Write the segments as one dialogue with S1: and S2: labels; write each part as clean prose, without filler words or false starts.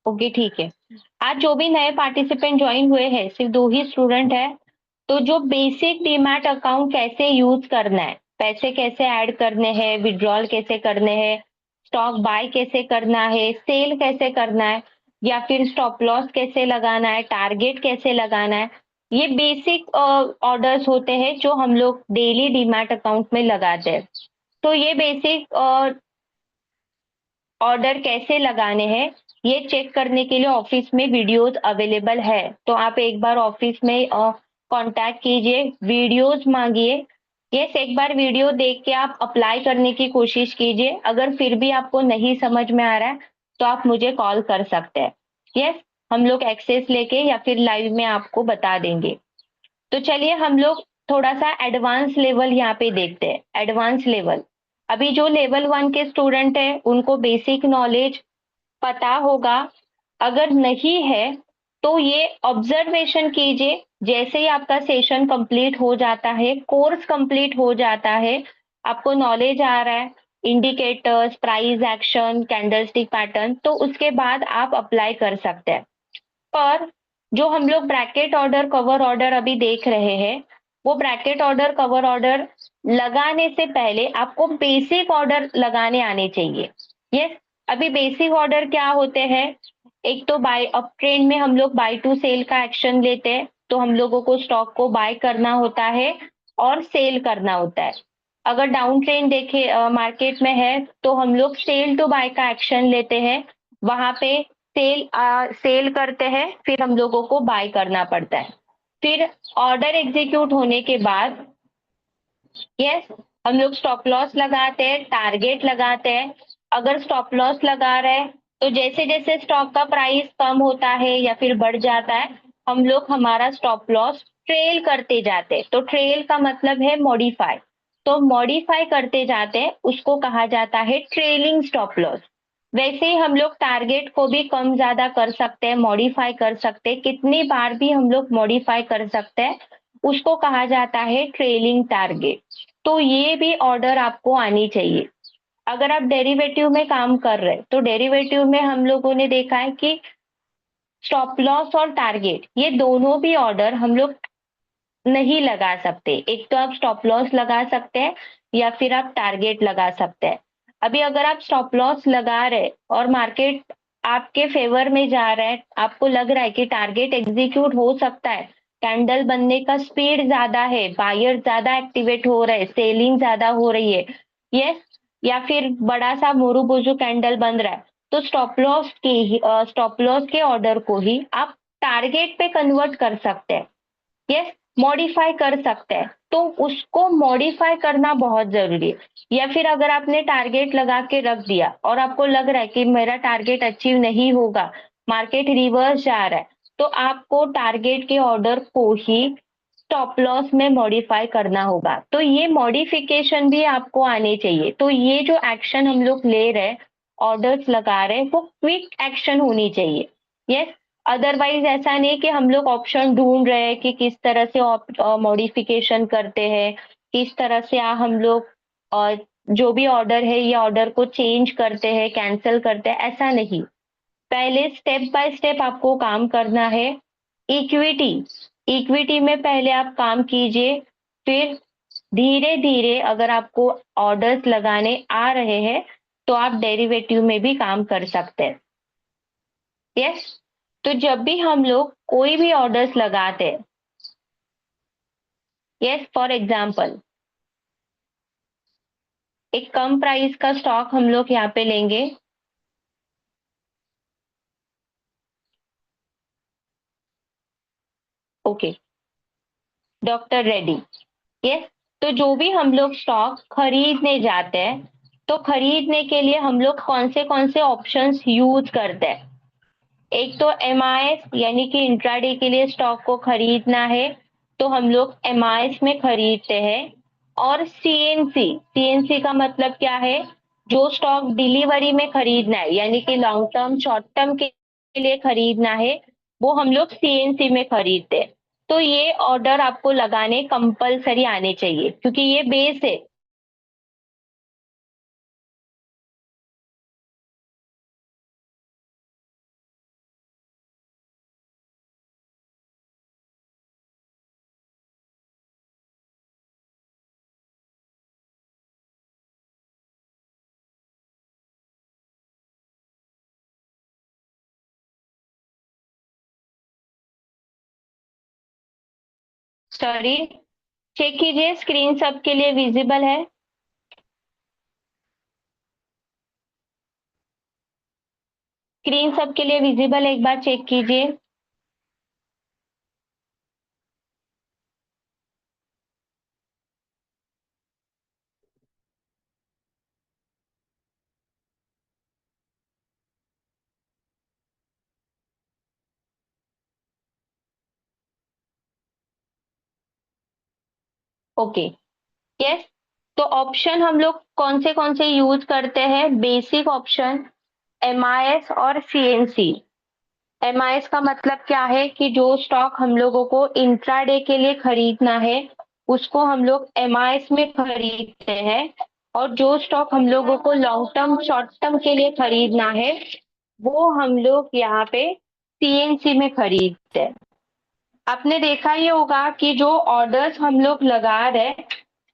S1: Okay, ठीक है। आज जो भी नए पार्टिसिपेंट ज्वाइन हुए हैं, सिर्फ 2 ही स्टूडेंट हैं, तो जो बेसिक डीमैट अकाउंट कैसे यूज़ करना है, पैसे कैसे ऐड करने हैं, विथड्रॉल कैसे करने हैं, स्टॉक बाय कैसे करना है, सेल कैसे करना है या फिर स्टॉप लॉस कैसे लगाना है, टारगेट कैसे लगाना है, ये बेसिक ऑर्डर्स होते हैं जो हम लोग डेली डीमैट अकाउंट में लगाते हैं। तो ये बेसिक ऑर्डर कैसे लगाने हैं, ये चेक करने के लिए ऑफिस में वीडियोस अवेलेबल है। तो आप एक बार ऑफिस में कांटेक्ट कीजिए, वीडियोस मांगिए। यस, एक बार वीडियो देख के आप अप्लाई करने की कोशिश कीजिए। अगर फिर भी आपको नहीं समझ में आ रहा है, तो आप मुझे कॉल कर सकते हैं। यस, हम लोग एक्सेस लेके या फिर लाइव में आपको बता देंगे। तो चलिए हम लोग थोड़ा-सा एडवांस लेवल यहाँ पे देखते हैं। एडवांस लेवल, अभी जो लेवल 1 के स्टूडेंट हैं, उनको बेसिक नॉलेज पता होगा। अगर नहीं है, तो ये ऑब्जर्वेशन कीजिए। जैसे ही आपका सेशन कंप्लीट हो जाता है, कोर्स कंप्लीट हो जाता है, आपको नॉलेज आ रहा है, indicators, price action, candlestick pattern, तो उसके बाद आप अप्लाई कर सकते हैं। पर जो हम लोग ब्रैकेट ऑर्डर, कवर ऑर्डर अभी देख रहे हैं, वो ब्रैकेट ऑर्डर, कवर ऑर्डर लगाने से पहले आपको बेसिक ऑर्डर लगाने आने चाहिए। यस, अभी बेसिक ऑर्डर क्या होते हैं? एक तो बाय अप ट्रेंड में हम लोग बाय टू सेल का एक्शन लेते हैं, तो हम लोगों को स्टॉक को बाय करना होता है और सेल करना होता है। अगर डाउन ट्रेंड देखे मार्केट में है, तो हम लोग सेल टू बाय का एक्शन लेते हैं। वहां पे सेल करते हैं, फिर हम लोगों को बाय करना पड़ता है। फिर ऑर्डर एग्जीक्यूट होने के बाद यस, हम लोग स्टॉप लॉस लगाते हैं, टारगेट लगाते हैं। अगर स्टॉप लॉस लगा रहे हैं, तो जैसे-जैसे स्टॉक का प्राइस कम होता है या फिर बढ़ जाता है, हम लोग हमारा स्टॉप लॉस ट्रेल करते जाते हैं। तो ट्रेल का मतलब है मॉडिफाई। तो मॉडिफाई करते जाते हैं, उसको कहा जाता है ट्रेलिंग स्टॉप लॉस। वैसे ही हम लोग टारगेट को भी कम ज़्यादा कर सकते हैं, मॉडिफाई कर सकते हैं, कितनी बार भी हम लोग मॉडिफाई कर सकते हैं, उसको कहा जाता है ट्रेलिंग टारगेट। तो ये भी ऑर्डर आपको आनी चाहिए। अगर आप डेरिवेटिव में काम कर रहे हैं, तो डेरिवेटिव में हम लोगों ने देखा है कि स्टॉप लॉस और टारगेट, ये दोनों भी ऑर्डर हम लोग नहीं लगा सकते। एक तो आप स्टॉप लॉस लगा सकते हैं या फिर आप टारगेट लगा सकते हैं। अभी अगर आप स्टॉप लॉस लगा रहे और मार्केट आपके फेवर में जा रहा है, आपको लग रहा है कि टारगेट एग्जीक्यूट हो सकता है, कैंडल बनने का स्पीड ज़्यादा है, बायर ज़्यादा एक्टिवेट हो रहे हैं, सेलिंग ज़्यादा हो रही है, यस, या फिर बड़ा-सा मोरू-बोजू कैंडल बन रहा है, तो स्टॉप लॉस के ऑर्डर को ही आप टारगेट पे कन्वर्ट कर सकते हैं। यस, मॉडिफाई कर सकते हैं, तो उसको मॉडिफाई करना बहुत ज़रूरी है। या फिर अगर आपने टारगेट लगा के रख दिया और आपको लग रहा है कि मेरा टारगेट अचीव नहीं होगा, मार्केट रिवर्स जा रहा है, तो आपको टारगेट के ऑर्डर को ही स्टॉप लॉस में मॉडिफाई करना होगा। तो ये मॉडिफिकेशन भी आपको आने चाहिए। तो ये जो एक्शन हम लोग ले रहे हैं, ऑर्डर्स लगा रहे हैं, वो क्विक एक्शन होनी चाहिए। यस, अदरवाइज ऐसा नहीं कि हम लोग ऑप्शन ढूंढ रहे हैं कि किस तरह से मॉडिफिकेशन करते हैं, किस तरह से हम लोग अ, जो भी ऑर्डर है ये ऑर्डर को चेंज करते हैं, कैंसिल करते हैं, ऐसा नहीं। पहले स्टेप बाय स्टेप आपको काम करना है। इक्विटी, इक्विटी में पहले आप काम कीजिए, फिर धीरे-धीरे अगर आपको ऑर्डर्स लगाने आ रहे हैं, तो आप डेरिवेटिव में भी काम कर सकते हैं। यस, तो जब भी हम लोग कोई भी ऑर्डर्स लगाते हैं, यस, फॉर एग्जांपल एक कम प्राइस का स्टॉक हम लोग यहाँ पे लेंगे। Okay, doctor Reddy. यस, तो जो भी हम लोग स्टॉक खरीदने जाते हैं, तो खरीदने के लिए हम लोग कौन से ऑप्शंस यूज करते हैं? एक तो एमआईएस यानी कि इंट्राडे के लिए स्टॉक को खरीदना है, तो हम लोग एमआईएस में खरीदते हैं। और सीएनसी, सीएनसी का मतलब क्या है? जो स्टॉक डिलीवरी में खरीदना है, यानी कि लॉन्ग टर्म, शॉर्ट टर्म के लिए खरीदना है, वो हम लोग सीएनसी में खरीदते हैं। तो ये ऑर्डर आपको लगाने कंपल्सरी आने चाहिए, क्योंकि ये बेस है। सॉरी, चेक कीजिए स्क्रीन सबके लिए विजिबल है। स्क्रीन सबके लिए विजिबल, एक बार चेक कीजिए। Okay, yes. तो ऑप्शन हम लोग कौन से यूज करते हैं? बेसिक ऑप्शन, एमआईएस और सीएनसी। एमआईएस का मतलब क्या है कि जो स्टॉक हम लोगों को इंट्राडे के लिए खरीदना है उसको हम लोग एमआईएस में खरीदते हैं, और जो स्टॉक हम लोगों को लॉन्ग टर्म शॉर्ट टर्म के लिए खरीदना है वो हम लोग यहाँ पे सीएनसी में खरीदते हैं। आपने देखा ही होगा कि जो ऑर्डर्स हम लोग लगा रहे हैं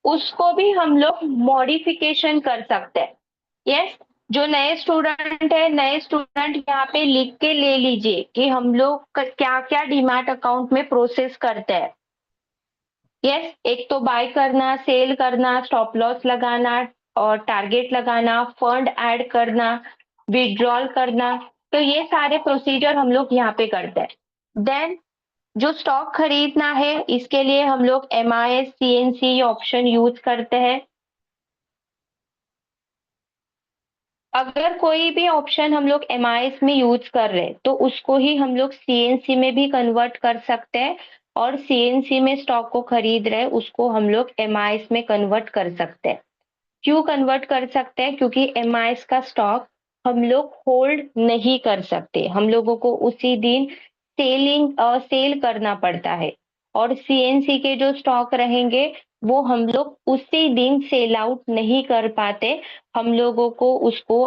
S1: उसको भी हम लोग मॉडिफिकेशन कर सकते हैं। यस, जो नए स्टूडेंट है, नए स्टूडेंट यहाँ पे लिख के ले लीजिए कि हम लोग क्या क्या डीमैट अकाउंट में प्रोसेस करते हैं। यस, एक तो बाय करना, सेल करना, स्टॉप लॉस लगाना और टारगेट लगाना, फंड ऐड करना, विड्रॉल करना। तो ये सारे प्रोसीजर हम लोग यहाँ पे करते हैं। देन जो स्टॉक खरीदना है इसके लिए हम लोग एमआईएस सीएनसी ऑप्शन यूज करते हैं। अगर कोई भी ऑप्शन हम लोग एमआईएस में यूज कर रहे हैं तो उसको ही हम लोग सीएनसी में भी कन्वर्ट कर सकते हैं, और सीएनसी में स्टॉक को खरीद रहे हैं उसको हम लोग एमआईएस में कन्वर्ट कर सकते हैं। क्यों कन्वर्ट कर सकते हैं? क्योंकि एमआईएस का स्टॉक हम लोग होल्ड नहीं कर सकते, हम लोगों को उसी दिन सेल करना पड़ता है। और सीएनसी के जो स्टॉक रहेंगे वो हम लोग उसी दिन सेल आउट नहीं कर पाते, हम लोगों को उसको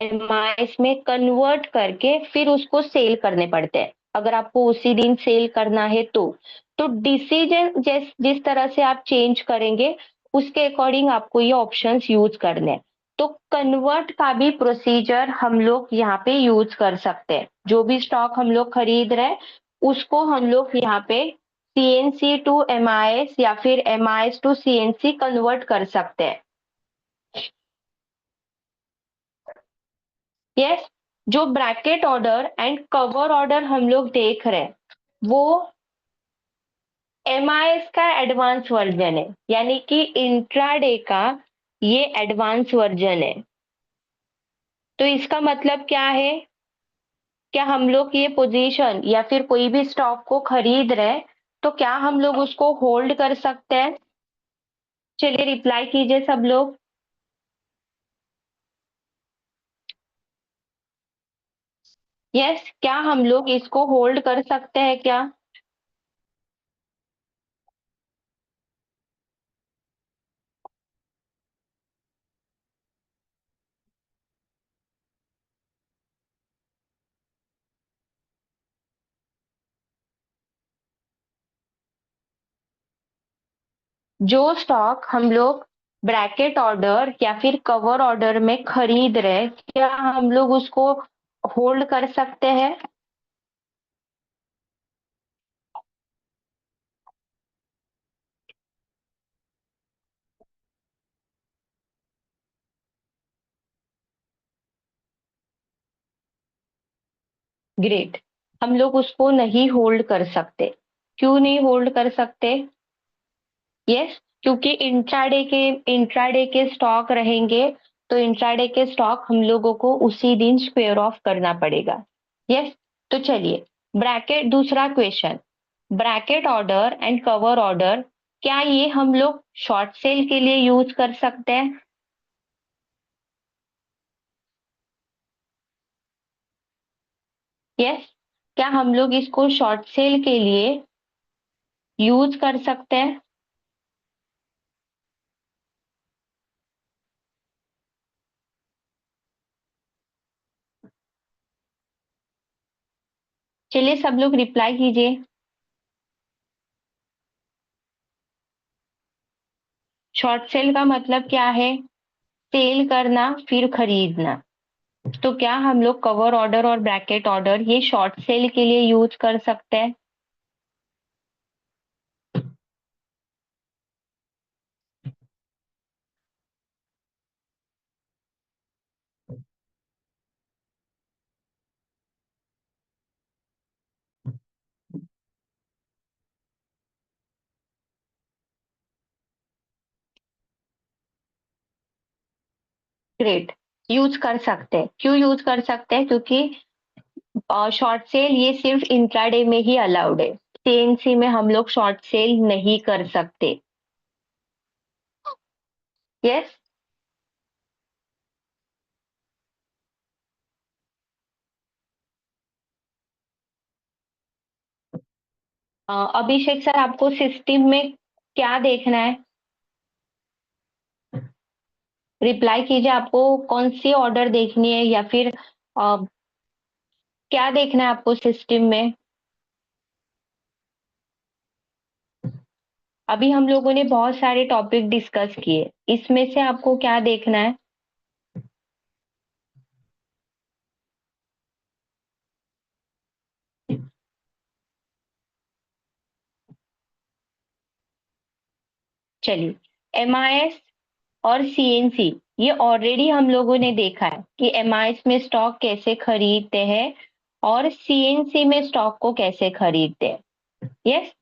S1: एमआईएस में कन्वर्ट करके फिर उसको सेल करने पड़ते हैं, अगर आपको उसी दिन सेल करना है तो डिसीजन जिस तरह से आप चेंज करेंगे उसके अकॉर्डिंग आपको ये ऑप्शंस यूज करने हैं। तो कन्वर्ट का भी प्रोसीजर हम लोग यहाँ पे यूज कर सकते हैं। जो भी स्टॉक हम लोग खरीद रहे हैं उसको हम लोग यहाँ पे सीएनसी टू एमआईएस या फिर एमआईएस टू सीएनसी कन्वर्ट कर सकते हैं। यस, जो bracket order and cover order हम लोग देख रहे हैं वो एमआईएस का एडवांस वर्जन है, यानी कि इंट्राडे का ये एडवांस वर्जन है। तो इसका मतलब क्या है? क्या हम लोग ये पोजीशन या फिर कोई भी स्टॉक को खरीद रहे हैं तो क्या हम लोग उसको होल्ड कर सकते हैं? चलिए रिप्लाई कीजिए सब लोग। यस, क्या हम लोग इसको होल्ड कर सकते हैं क्या? जो स्टॉक हम लोग ब्रैकेट ऑर्डर या फिर कवर ऑर्डर में खरीद रहे हैं क्या हम लोग उसको होल्ड कर सकते हैं? ग्रेट, हम लोग उसको नहीं होल्ड कर सकते। क्यों नहीं होल्ड कर सकते? यस, क्योंकि इंट्राडे के स्टॉक रहेंगे तो इंट्राडे के स्टॉक हम लोगों को उसी दिन स्क्वेयर ऑफ करना पड़ेगा। यस, तो चलिए ब्रैकेट, दूसरा question, bracket order and cover order क्या ये हम लोग शॉर्ट सेल के लिए यूज कर सकते हैं? यस, क्या हम लोग इसको शॉर्ट सेल के लिए यूज कर सकते हैं? चलिए सब लोग रिप्लाई कीजिए। शॉर्ट सेल का मतलब क्या है? सेल करना फिर खरीदना। तो क्या हम लोग कवर ऑर्डर और ब्रैकेट ऑर्डर ये शॉर्ट सेल के लिए यूज कर सकते हैं? ग्रेट, यूज कर सकते हैं। क्यों यूज कर सकते हैं? क्योंकि शॉर्ट सेल ये सिर्फ इंट्राडे में ही अलाउड है। सीएनसी में हम लोग शॉर्ट सेल नहीं कर सकते। यस। अभिषेक सर, आपको सिस्टम में क्या देखना है? रिप्लाई कीजिए, आपको कौन सी ऑर्डर देखनी है या फिर क्या देखना है आपको सिस्टम में? अभी हम लोगों ने बहुत सारे टॉपिक डिस्कस किए, इसमें से आपको क्या देखना है? चलिए, एमआईएस और सीएनसी, ये ऑलरेडी हम लोगों ने देखा है कि एमआईएस में स्टॉक कैसे खरीदते हैं और सीएनसी में स्टॉक को कैसे खरीदते हैं। यस।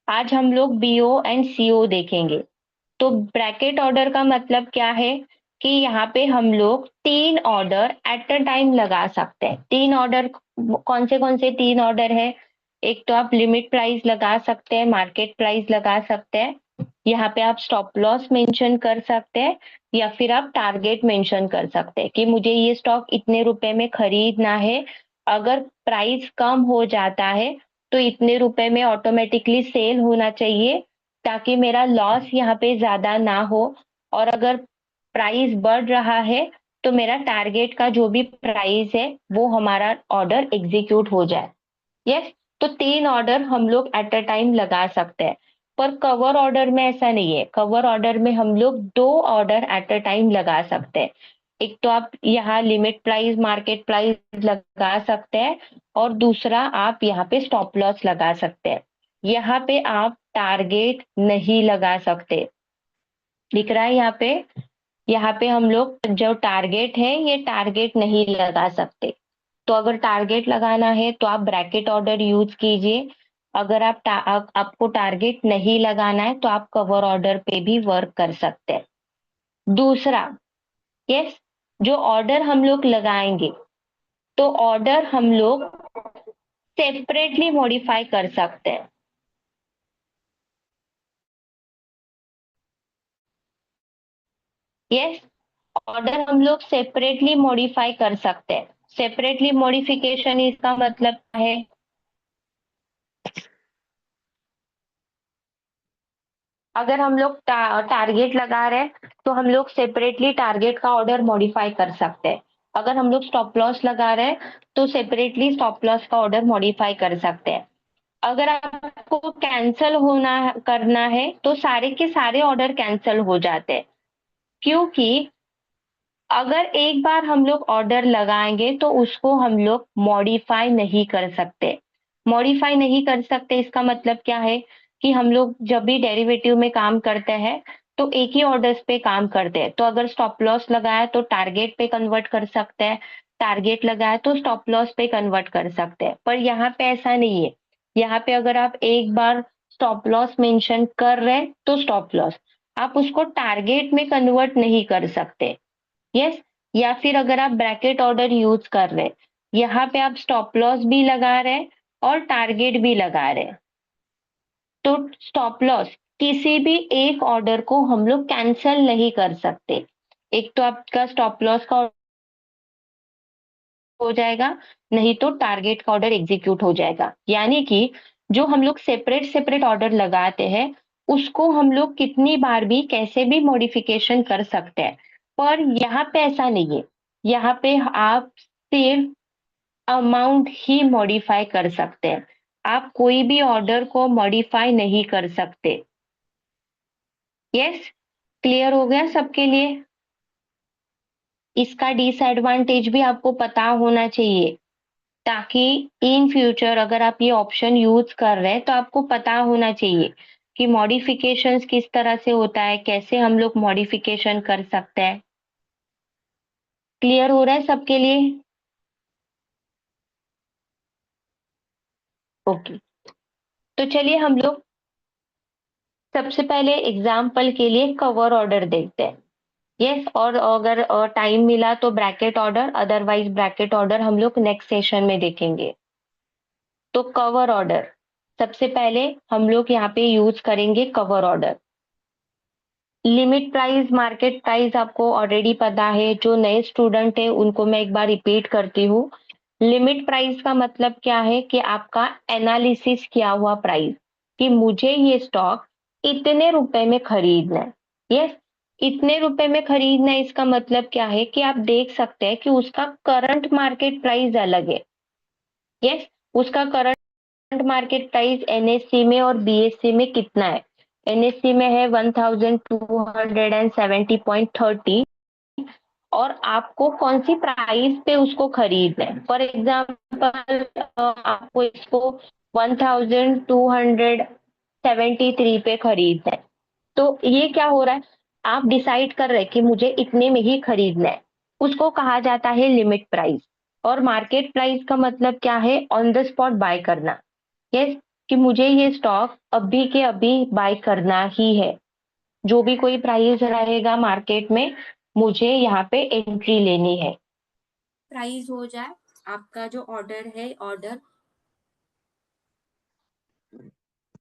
S1: आज हम लोग बीओ एंड सीओ देखेंगे। तो ब्रैकेट ऑर्डर का मतलब क्या है? कि यहाँ पे हम लोग 3 ऑर्डर एट अ टाइम लगा सकते हैं। 3 ऑर्डर कौन से 3 ऑर्डर है? एक तो आप लिमिट प्राइस लगा सकते हैं, मार्केट प्राइस लगा सकते हैं, यहाँ पे आप स्टॉप लॉस मेंशन कर सकते हैं, या फिर आप टारगेट मेंशन कर सकते हैं कि मुझे ये स्टॉक इतने रुपए में खरीदना है। अगर प्राइस कम हो जाता है तो इतने रुपए में ऑटोमेटिकली सेल होना चाहिए, ताकि मेरा लॉस यहाँ पे ज्यादा ना हो। और अगर प्राइस बढ़ रहा है तो मेरा टारगेट का जो भी प्राइस है वो हमारा ऑर्डर एग्जीक्यूट हो जाए। यस। तो 3 ऑर्डर हम लोग एट अ टाइम लगा सकते हैं। पर कवर ऑर्डर में ऐसा नहीं है। कवर ऑर्डर में हम लोग 2 ऑर्डर एट अ टाइम लगा सकते हैं। एक तो आप यहाँ लिमिट प्राइस मार्केट प्राइस लगा सकते हैं, और दूसरा आप यहाँ पे स्टॉप लॉस लगा सकते हैं। यहाँ पे आप टारगेट नहीं लगा सकते। दिख रहा है यहाँ पे? यहाँ पे हम लोग जो टारगेट है ये टारगेट नहीं लगा सकते। तो अगर टारगेट लगाना है तो आप ब्रैकेट ऑर्डर यूज कीजिए। अगर आपको टारगेट नहीं लगाना है तो आप कवर ऑर्डर पे भी वर्क कर सकते हैं। दूसरा, यस, जो ऑर्डर हम लोग लगाएंगे तो ऑर्डर हम लोग सेपरेटली मॉडिफाई कर सकते हैं। यस, ऑर्डर हम लोग सेपरेटली मॉडिफाई कर सकते हैं। सेपरेटली मॉडिफिकेशन इसका मतलब क्या है? अगर हम लोग टारगेट लगा रहे हैं तो हम लोग सेपरेटली टारगेट का ऑर्डर मॉडिफाई कर सकते हैं। अगर हम लोग स्टॉप लॉस लगा रहे हैं तो सेपरेटली स्टॉप लॉस का ऑर्डर मॉडिफाई कर सकते हैं। अगर आपको कैंसल होना करना है तो सारे के सारे ऑर्डर कैंसल हो जाते हैं। क्योंकि अगर एक बार हम लोग ऑर्डर लगाएंगे तो उसको हम लोग मॉडिफाई नहीं कर सकते। मॉडिफाई नहीं कर सकते इसका मतलब क्या है? कि हम लोग जब भी डेरिवेटिव में काम करते हैं तो एक ही ऑर्डर्स पे काम करते हैं। तो अगर स्टॉप लॉस लगाया तो टारगेट पे कन्वर्ट कर सकते हैं, टारगेट लगाया तो स्टॉप लॉस पे कन्वर्ट कर सकते हैं। पर यहाँ पे ऐसा नहीं है। यहाँ पे अगर आप एक बार स्टॉप लॉस मेंशन कर रहे हैं तो स्टॉप लॉस, आप उसको टारगेट में कन्वर्ट नहीं कर सकते। यस। या फिर अगर आप ब्रैकेट ऑर्डर यूज कर रहे हैं, यहाँ पे आप स्टॉप लॉस भी लगा रहे हैं और टारगेट भी लगा रहे हैं। तो स्टॉप लॉस किसी भी एक ऑर्डर को हम लोग कैंसल नहीं कर सकते। एक तो आपका स्टॉप लॉस का हो जाएगा, नहीं तो टारगेट का ऑर्डर एग्जीक्यूट हो जाएगा। यानी कि जो हम लोग सेपरेट सेपरेट ऑर्डर लगाते हैं उसको हम लोग कितनी बार भी कैसे भी मॉडिफिकेशन कर सकते हैं। पर यहाँ पे ऐसा नहीं है। यहाँ पे आप सिर्फ अमाउंट ही मॉडिफाई कर सकते हैं। आप कोई भी ऑर्डर को मॉडिफाई नहीं कर सकते। यस। क्लियर हो गया सबके लिए? इसका डिसएडवांटेज भी आपको पता होना चाहिए, ताकि इन फ्यूचर अगर आप ये ऑप्शन यूज कर रहे हैं तो आपको पता होना चाहिए कि मॉडिफिकेशंस किस तरह से होता है, कैसे हम लोग मॉडिफिकेशन कर सकते हैं। क्लियर हो रहा है सबके लिए? ओके। तो चलिए हम लोग सबसे पहले एग्जाम्पल के लिए कवर ऑर्डर देखते हैं। यस, और अगर टाइम मिला तो bracket order, otherwise bracket order हम लोग नेक्स्ट सेशन में देखेंगे। तो कवर ऑर्डर, सबसे पहले हम लोग यहाँ पे यूज करेंगे cover order. Limit price, market price आपको ऑलरेडी पता है, जो नए स्टूडेंट है उनको मैं एक बार रिपीट करती हूँ। लिमिट प्राइस का मतलब क्या है कि आपका एनालिसिस किया हुआ प्राइस, कि मुझे ये स्टॉक इतने रुपए में खरीदना है। यस, इतने रुपए में खरीदना है, इसका मतलब क्या है कि आप देख सकते हैं कि उसका करंट मार्केट प्राइस अलग है। यस, उसका करंट मार्केट प्राइस एनएससी में और बीएससी में कितना है। एनएससी में है 1270.30, और आपको कौन सी प्राइस पे उसको खरीदना है। फॉर एग्जाम्पल आपको इसको 1273 पे खरीदना है। तो ये क्या हो रहा है, आप डिसाइड कर रहे हैं कि मुझे इतने में ही खरीदना है, उसको कहा जाता है लिमिट प्राइस। और मार्केट प्राइस का मतलब क्या है, ऑन द स्पॉट बाय करना। यस, कि मुझे ये स्टॉक अभी के अभी बाय करना ही है, जो भी कोई प्राइस रहेगा मार्केट में, मुझे यहाँ पे एंट्री लेनी है।
S2: प्राइस हो जाए, आपका जो ऑर्डर है, ऑर्डर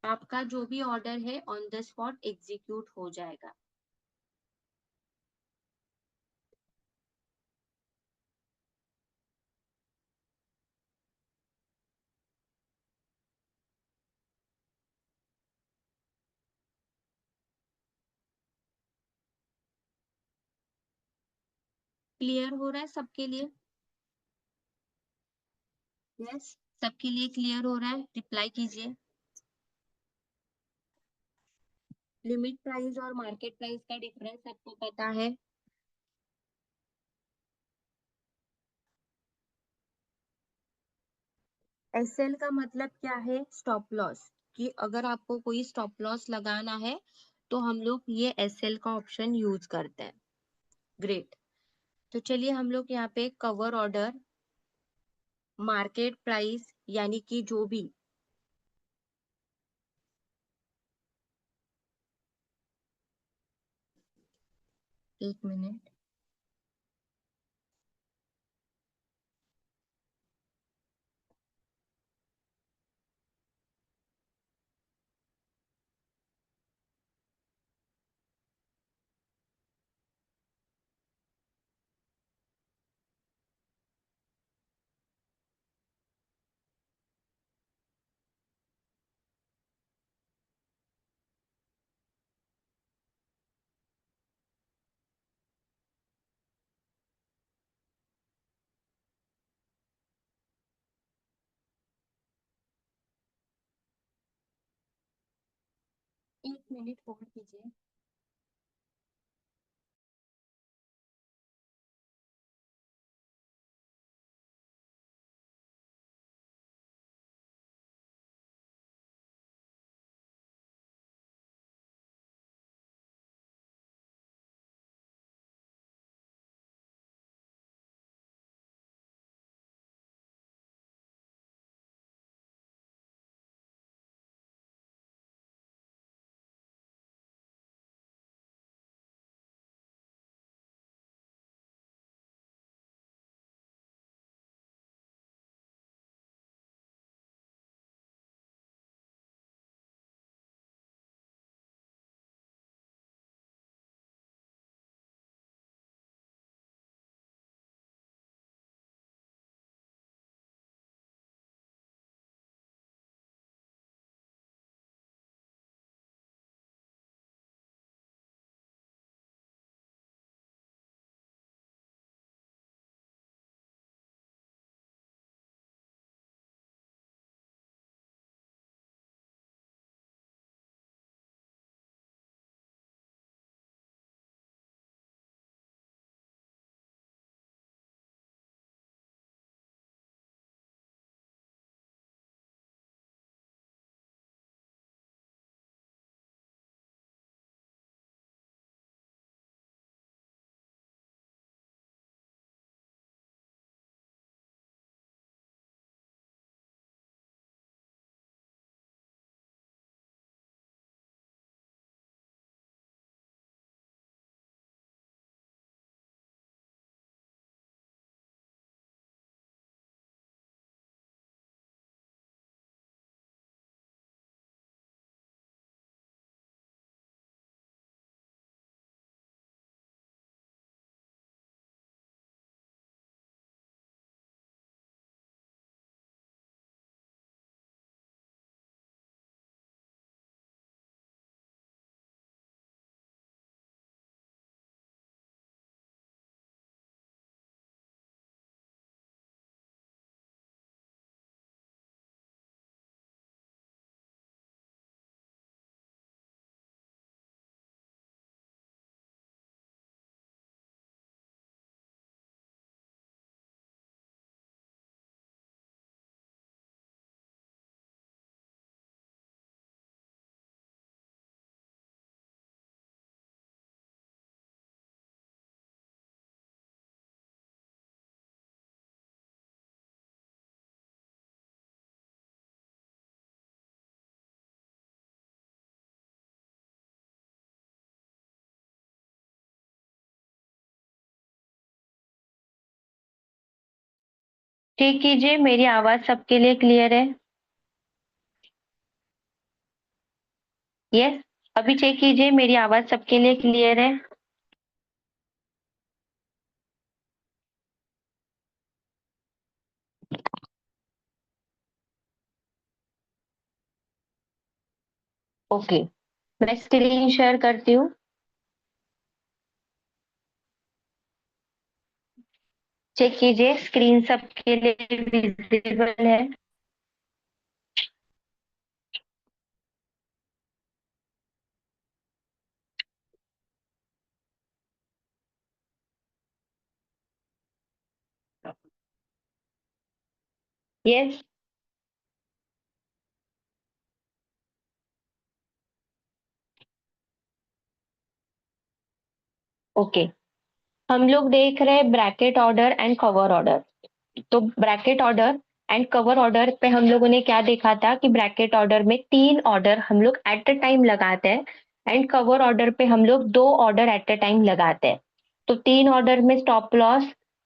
S2: आपका जो भी ऑर्डर है ऑन द स्पॉट एग्जीक्यूट हो जाएगा। क्लियर हो रहा है सबके लिए? यस, सबके लिए क्लियर हो रहा है? रिप्लाई कीजिए। लिमिट प्राइस और मार्केट प्राइस का डिफरेंस सबको पता है? एसएल का मतलब क्या है? Stop loss. कि अगर आपको कोई स्टॉप लॉस लगाना है तो हम लोग ये एसएल का ऑप्शन यूज करते हैं। ग्रेट। तो चलिए हम लोग यहाँ पे कवर ऑर्डर, मार्केट प्राइस यानी कि जो भी एक मिनट एक मिनट होल्ड कीजिए।
S1: चेक कीजिए मेरी आवाज सबके लिए क्लियर है? यस, अभी चेक कीजिए मेरी आवाज सबके लिए क्लियर है? ओके, मैं स्क्रीन शेयर करती हूँ। चेक कीजिए स्क्रीन सबके लिए विजिबल है? Yes, okay. हम लोग देख रहे हैं bracket order and cover order. तो bracket order and cover order पे हम लोगों ने क्या देखा था कि ब्रैकेट ऑर्डर में 3 ऑर्डर हम लोग एट अ टाइम लगाते हैं एंड कवर ऑर्डर पे हम लोग 2 ऑर्डर एट अ टाइम लगाते हैं। तो 3 ऑर्डर में stop loss,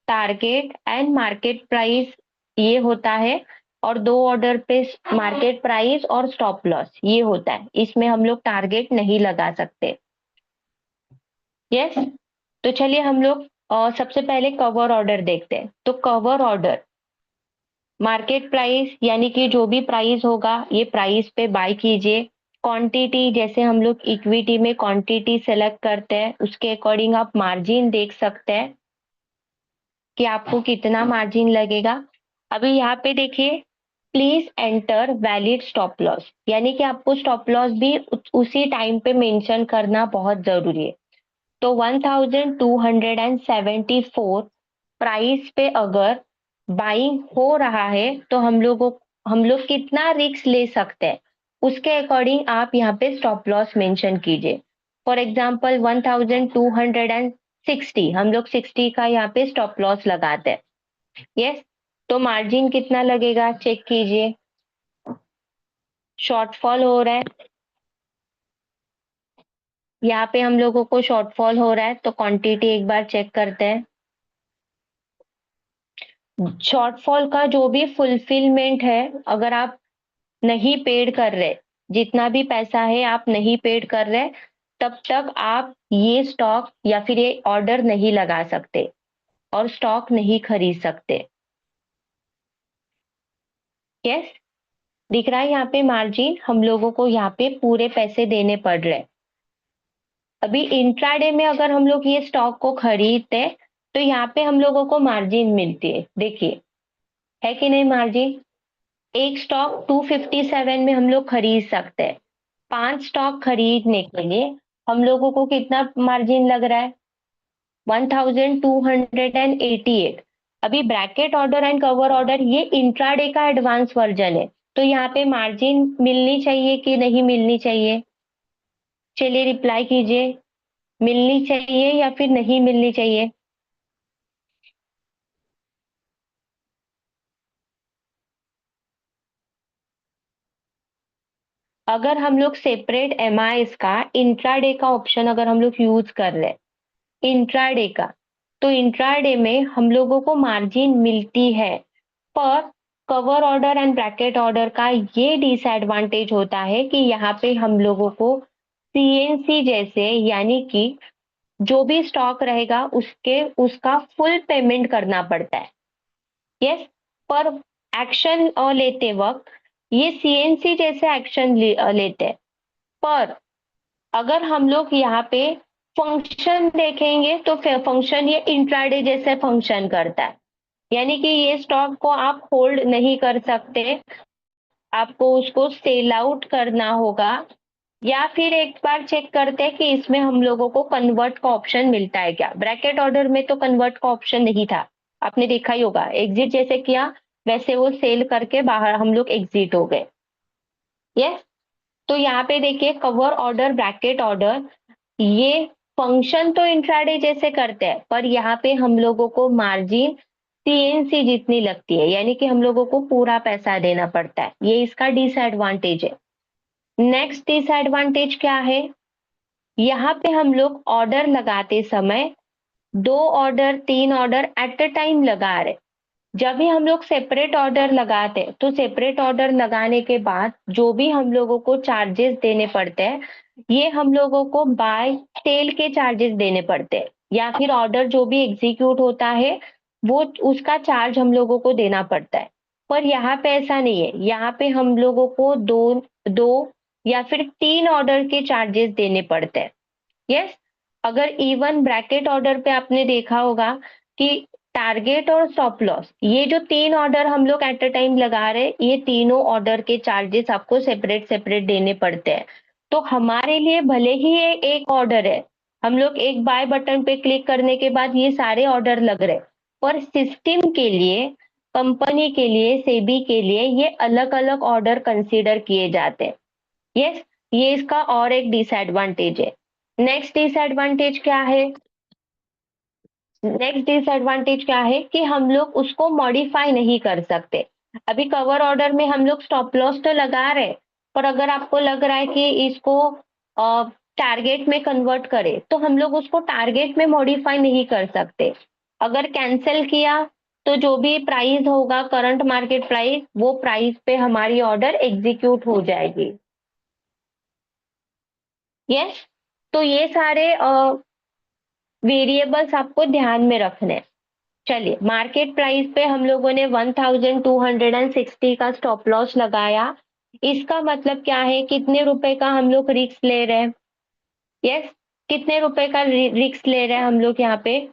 S1: target and market price ये होता है और 2 ऑर्डर पे मार्केट प्राइस और स्टॉप लॉस ये होता है। इसमें हम लोग टारगेट नहीं लगा सकते। यस, तो चलिए हम लोग सबसे पहले कवर ऑर्डर देखते हैं। तो कवर ऑर्डर मार्केट प्राइस यानी कि जो भी प्राइस होगा ये प्राइस पे बाय कीजिए। क्वांटिटी जैसे हम लोग इक्विटी में क्वांटिटी सेलेक्ट करते हैं उसके अकॉर्डिंग आप मार्जिन देख सकते हैं कि आपको कितना मार्जिन लगेगा। अभी यहाँ पे देखिए please enter valid stop loss यानी कि आपको स्टॉप लॉस भी उसी टाइम पे मेंशन करना बहुत जरूरी है। तो 1274 प्राइस पे अगर बाइंग हो रहा है तो हम लोग कितना रिस्क ले सकते हैं उसके अकॉर्डिंग आप यहाँ पे स्टॉप लॉस मेंशन कीजिए। फॉर एग्जांपल 1260 हम लोग 60 का यहाँ पे स्टॉप लॉस लगाते हैं। यस, तो मार्जिन कितना लगेगा चेक कीजिए। शॉर्टफॉल हो रहा है, यहाँ पे हम लोगों को शॉर्टफॉल हो रहा है तो क्वांटिटी एक बार चेक करते हैं। शॉर्टफॉल का जो भी फुलफिलमेंट है अगर आप नहीं पेड कर रहे, जितना भी पैसा है आप नहीं पेड कर रहे, तब तक आप ये स्टॉक या फिर ये ऑर्डर नहीं लगा सकते और स्टॉक नहीं खरीद सकते। यस, दिख रहा है यहाँ पे मार्जिन हम लोगों को यहाँ पे पूरे पैसे देने पड़ रहे। अभी इंट्राडे में अगर हम लोग ये स्टॉक को खरीदते तो यहाँ पे हम लोगों को मार्जिन मिलती है, देखिए है कि नहीं मार्जिन। एक स्टॉक 257 में हम लोग खरीद सकते हैं। 5 स्टॉक खरीदने के लिए हम लोगों को कितना मार्जिन लग रहा है 1288। अभी bracket order and cover order ये इंट्राडे का एडवांस वर्जन है तो यहाँ पे मार्जिन मिलनी चाहिए कि नहीं मिलनी चाहिए? चलिए रिप्लाई कीजिए, मिलनी चाहिए या फिर नहीं मिलनी चाहिए? अगर हम लोग सेपरेट एमआईएस का इंट्राडे का ऑप्शन अगर हम लोग यूज कर रहे हैं इंट्राडे का, तो इंट्राडे में हम लोगों को मार्जिन मिलती है। पर cover order and bracket order का ये डिसएडवांटेज होता है कि यहाँ पे हम लोगों को सीएनसी जैसे यानी कि जो भी स्टॉक रहेगा उसके उसका फुल पेमेंट करना पड़ता है। यस, पर एक्शन लेते वक्त ये सीएनसी जैसे एक्शन लेते हैं। पर अगर हम लोग यहाँ पे फंक्शन देखेंगे तो फंक्शन ये इंट्राडे जैसे फंक्शन करता है यानी कि ये स्टॉक को आप होल्ड नहीं कर सकते, आपको उसको सेल आउट करना होगा। या फिर एक बार चेक करते हैं कि इसमें हम लोगों को कन्वर्ट का ऑप्शन मिलता है क्या। ब्रैकेट ऑर्डर में तो कन्वर्ट का ऑप्शन नहीं था, आपने देखा ही होगा एग्जिट जैसे किया वैसे वो सेल करके बाहर हम लोग एग्जिट हो गए। यस, तो यहाँ पे देखिए कवर ऑर्डर ब्रैकेट ऑर्डर ये फंक्शन तो इंट्राडे जैसे करते हैं पर यहाँ पे हम लोगों को मार्जिन सीएनसी जितनी लगती है यानी कि हम लोगों को पूरा पैसा देना पड़ता है, ये इसका डिसएडवांटेज है। नेक्स्ट डिसएडवांटेज क्या है, यहाँ पे हम लोग ऑर्डर लगाते समय 2 order 3 order at a time लगा रहे। जब भी हम लोग सेपरेट ऑर्डर लगाते हैं तो सेपरेट ऑर्डर लगाने के बाद जो भी हम लोगों को चार्जेस देने पड़ते हैं, ये हम लोगों को बाय सेल के चार्जेस देने पड़ते हैं, या फिर ऑर्डर जो भी एग्जीक्यूट होता है वो उसका चार्ज हम लोगों को देना पड़ता है। पर यहाँ पे ऐसा नहीं है, यहाँ पे हम लोगों को दो दो या फिर 3 ऑर्डर के चार्जेस देने पड़ते हैं। यस, अगर इवन ब्रैकेट ऑर्डर पे आपने देखा होगा कि टारगेट और स्टॉप लॉस, ये जो 3 ऑर्डर हम लोग एट अ टाइम लगा रहे हैं, ये तीनों ऑर्डर के चार्जेस आपको सेपरेट सेपरेट देने पड़ते हैं। तो हमारे लिए भले ही ये एक ऑर्डर है, हम लोग एक बाय बटन पे क्लिक करने के बाद ये सारे ऑर्डर लग रहे हैं, पर सिस्टम के लिए, कंपनी के लिए, सेबी के लिए ये अलग-अलग ऑर्डर कंसीडर किए जाते हैं। यस, ये इसका और एक डिसएडवांटेज है। नेक्स्ट डिसएडवांटेज क्या है? नेक्स्ट डिसएडवांटेज क्या है कि हम लोग उसको मॉडिफाई नहीं कर सकते। अभी कवर ऑर्डर में हम लोग स्टॉप लॉस तो लगा रहे हैं, पर अगर आपको लग रहा है कि इसको टारगेट में कन्वर्ट करें, तो हम लोग उसको टारगेट में मॉडिफाई नहीं कर सकते। अगर कैंसिल किया तो जो भी प्राइस होगा करंट मार्केट प्राइस, वो प्राइस पे हमारी ऑर्डर एग्जीक्यूट हो जाएगी। यस, तो ये सारे वेरिएबल्स आपको ध्यान में रखने हैं। चलिए, मार्केट प्राइस पे हम लोगों ने 1260 का स्टॉप लॉस लगाया। इसका मतलब क्या है? कितने रुपए का हम लोग रिस्क ले रहे हैं? यस, कितने रुपए का रिस्क ले रहे हैं हम लोग यहाँ पे?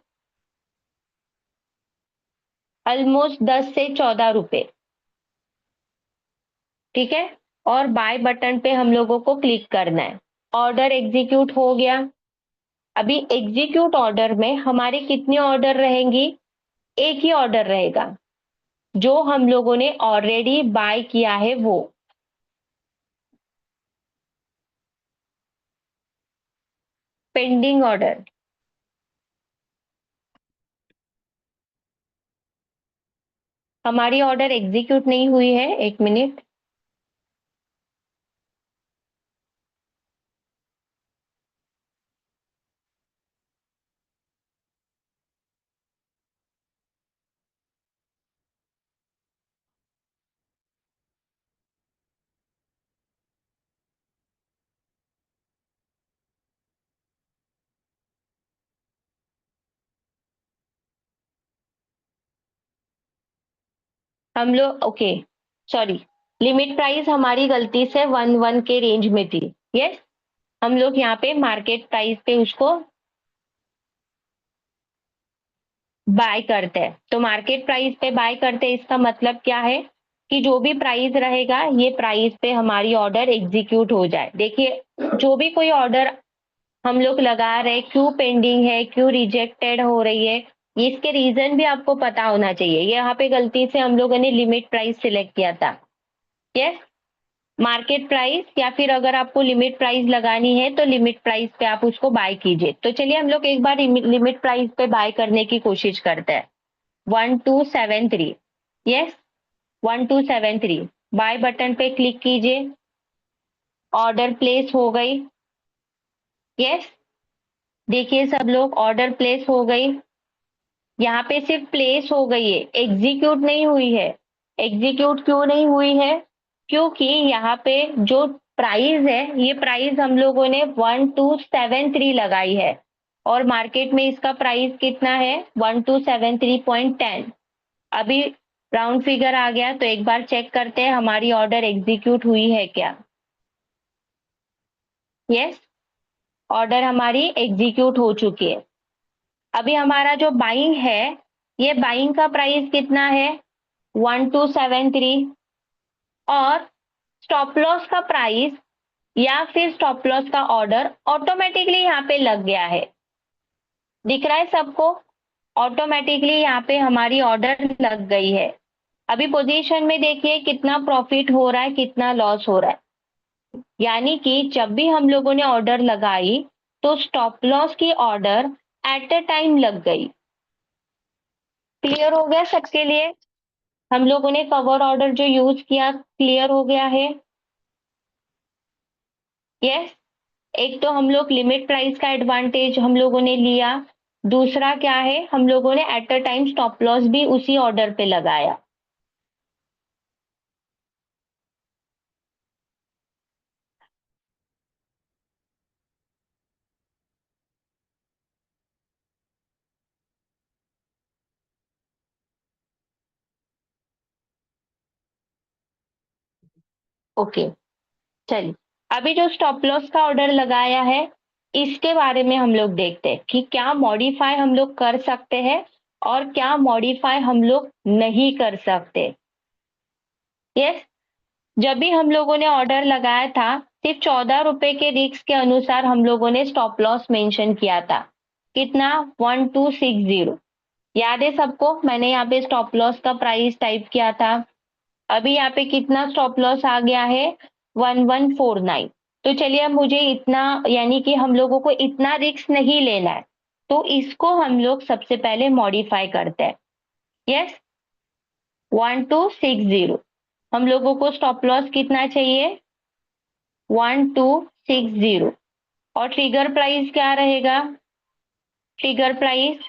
S1: ऑलमोस्ट 10 से 14 रुपए। ठीक है, और बाय बटन पे हम लोगों को क्लिक करना है। ऑर्डर एग्जीक्यूट हो गया। अभी एग्जीक्यूट ऑर्डर में हमारे कितने ऑर्डर रहेंगी? एक ही ऑर्डर रहेगा, जो हम लोगों ने ऑलरेडी बाय किया है वो। Pending order. हमारी ऑर्डर एग्जीक्यूट नहीं हुई है, 1 मिनट। हम लोग ओके, सॉरी, लिमिट प्राइस हमारी गलती से 1 के रेंज में थी। यस, हम लोग यहाँ पे मार्केट प्राइस पे उसको बाय करते हैं। तो मार्केट प्राइस पे बाय करते हैं, इसका मतलब क्या है कि जो भी प्राइस रहेगा, ये प्राइस पे हमारी ऑर्डर एग्जीक्यूट हो जाए। देखिए, जो भी कोई ऑर्डर हम लोग लगा रहे हैं, क्यों पेंडिंग है, क्यों रिजेक्टेड हो रही है, इसके रीजन भी आपको पता होना चाहिए। यहाँ पे गलती से हम लोगों ने लिमिट प्राइस सिलेक्ट किया था। यस, मार्केट प्राइस, या फिर अगर आपको लिमिट प्राइस लगानी है तो लिमिट प्राइस पे आप उसको बाय कीजिए। तो चलिए हम लोग एक बार लिमिट प्राइस पे बाय करने की कोशिश करते हैं। 1273। यस, 1273 बाय बटन पे क्लिक कीजिए। ऑर्डर प्लेस हो गई। यस, देखिए सब लोग, ऑर्डर प्लेस हो गई। यहाँ पे सिर्फ प्लेस हो गई है, एग्जीक्यूट नहीं हुई है। एग्जीक्यूट क्यों नहीं हुई है? क्योंकि यहाँ पे जो प्राइस है, ये प्राइस हम लोगों ने 1273 लगाई है, और मार्केट में इसका प्राइस कितना है? 1273.10। अभी राउंड फिगर आ गया, तो एक बार चेक करते हैं हमारी ऑर्डर एग्जीक्यूट हुई है क्या। यस, ऑर्डर हमारी एग्जीक्यूट हो चुकी है। अभी हमारा जो बाइंग है, ये बाइंग का प्राइस कितना है? 1273। और स्टॉप लॉस का प्राइस या फिर स्टॉप लॉस का ऑर्डर ऑटोमेटिकली यहाँ पे लग गया है। दिख रहा है सबको? ऑटोमेटिकली यहाँ पे हमारी ऑर्डर लग गई है। अभी पोजीशन में देखिए कितना प्रॉफिट हो रहा है, कितना लॉस हो रहा है। यानी कि जब भी हम लोगों ने ऑर्डर लगाई, तो स्टॉप लॉस की ऑर्डर एट अ टाइम लग गई। क्लियर हो गया सबके लिए? हम लोगों ने कवर ऑर्डर जो यूज किया, क्लियर हो गया है? यस, एक तो हम लोग लिमिट प्राइस का एडवांटेज हम लोगों ने लिया, दूसरा क्या है, हम लोगों ने at a time stop loss भी उसी ऑर्डर पे लगाया। ओके, चलिए अभी जो स्टॉप लॉस का ऑर्डर लगाया है इसके बारे में हम लोग देखते हैं कि क्या मॉडिफाई हम लोग कर सकते हैं और क्या मॉडिफाई हम लोग नहीं कर सकते। यस, जब भी हम लोगों ने ऑर्डर लगाया था सिर्फ 14 रुपए के रिस्क के अनुसार हम लोगों ने स्टॉप लॉस मेंशन किया था। कितना? 1260। याद है सबको? मैंने यहाँ पे स्टॉप लॉस का प्राइस टाइप किया था। अभी यहाँ पे कितना स्टॉप लॉस आ गया है? 1149। तो चलिए अब मुझे इतना यानी कि हम लोगों को इतना रिस्क नहीं लेना है, तो इसको हम लोग सबसे पहले मॉडिफाई करते हैं। यस, 1260। हम लोगों को स्टॉप लॉस कितना चाहिए? 1260। और ट्रिगर प्राइस क्या रहेगा? ट्रिगर प्राइस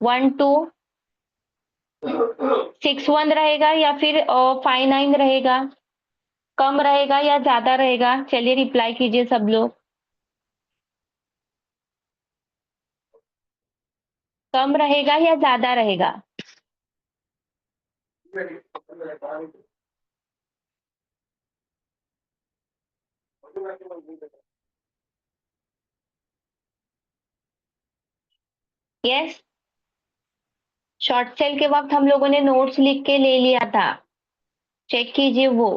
S1: 1261 रहेगा या फिर 59 रहेगा? कम रहेगा या ज्यादा रहेगा? चलिए रिप्लाई कीजिए सब लोग। कम रहेगा या ज्यादा रहेगा? यस, शॉर्ट सेल के वक्त हम लोगों ने नोट्स लिख के ले लिया था, चेक कीजिए वो।